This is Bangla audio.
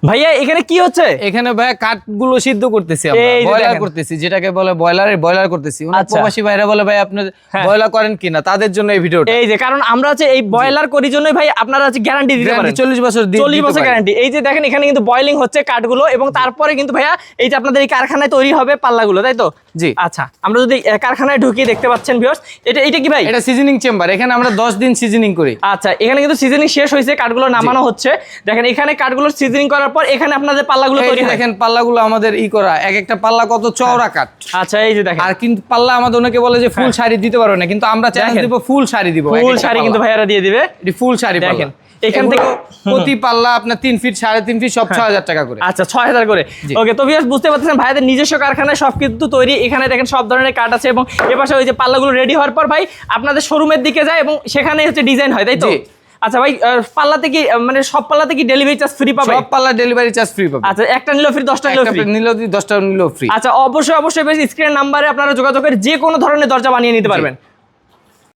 ভাইয়া এখানে কি হচ্ছে? এখানে ভাই কাঠগুলো সিদ্ধ করতেছি আমরা, এই যে বয়লার দেখেন। করতেছি, যেটাকে বলে বয়লার করতেছি। অনেক আচ্ছা। প্রবাসী ভাইরা বলে ভাই আপনি হ্যাঁ। বয়লার করেন কিনা, তাদের জন্য এই ভিডিওটা। এই যে কারণ আমরা হচ্ছে এই বয়লার করি জন্যই ভাই আপনারা হচ্ছে গ্যারান্টি দিতে পারেন, 40 বছর 40 বছর গ্যারান্টি। এই যে দেখেন এখানে কিন্তু বয়লিং হচ্ছে কাঠগুলো, এবং তারপরে কিন্তু ভাইয়া এই যে আপনাদের এই কারখানায় তৈরি হবে পাল্লাগুলো, তাই তো? জি। আচ্ছা, আমরা যদি কারখানায় ঢুকিয়ে দেখতে পাচ্ছেন ভিউয়ার্স, এটা কি ভাই? এটা সিজনিং চেম্বার, এখানে আমরা 10 দিন সিজনিং করি। আচ্ছা, এখানে কিন্তু সিজনিং শেষ হয়েছে, কাঠগুলো নামানো হচ্ছে। দেখেন এখানে কাঠগুলো সিজনিং করার পর এখানে আপনাদের পাল্লাগুলো এই তৈরি যে হয়। দেখেন পাল্লাগুলো আমাদের করা, এক একটা পাল্লা কত চওড়া কাঠ। আচ্ছা, এই যে দেখেন আর কিন্তু পাল্লা আমাদের অনেকে বলে যে ফুল শাড়ি দিতে পারবে না, কিন্তু আমরা চ্যালেঞ্জ দেখেন। দিব ফুল শাড়ি দিব। ফুল শাড়ি কিন্তু ভাইয়ারা দিয়ে দিবে। এটি ফুল শাড়ি দেখেন, পাল্লা। এখান এগুলো থেকে প্রতি পাল্লা আপনার 3 ফিট 3.5 ফিট সব 6000 টাকা করে। আচ্ছা, 6000 করে। জি। ওকে, তো ভিউয়ার্স বুঝতে পারতেছেন ভাইয়াদের নিজস্ব কারখানায় সব কিন্তু তৈরি। এখানে দেখেন সব ধরনের কাঠ আছে, এবং এপাশে ওই যে পাল্লাগুলো রেডি হওয়ার পর ভাই আপনাদের শোরুমের দিকে যায় এবং সেখানে হচ্ছে ডিজাইন হয়, তাই তো? জি। আচ্ছা ভাই, পাল্লাতে কি মানে সব পাল্লাতে কি ডেলিভারি চার্জ ফ্রি পাবে? সব পাল্লা ডেলিভারি চার্জ ফ্রি পাবে। আচ্ছা, একটা নিলেও ফ্রি, 10টা নিলেও ফ্রি। নিলেও 10টা নিলেও ফ্রি। আচ্ছা, অবশ্যই বেশ স্ক্রিনের নাম্বারে আপনারা যোগাযোগ করে যে কোনো ধরনের দরজা বানিয়ে নিতে পারবেন।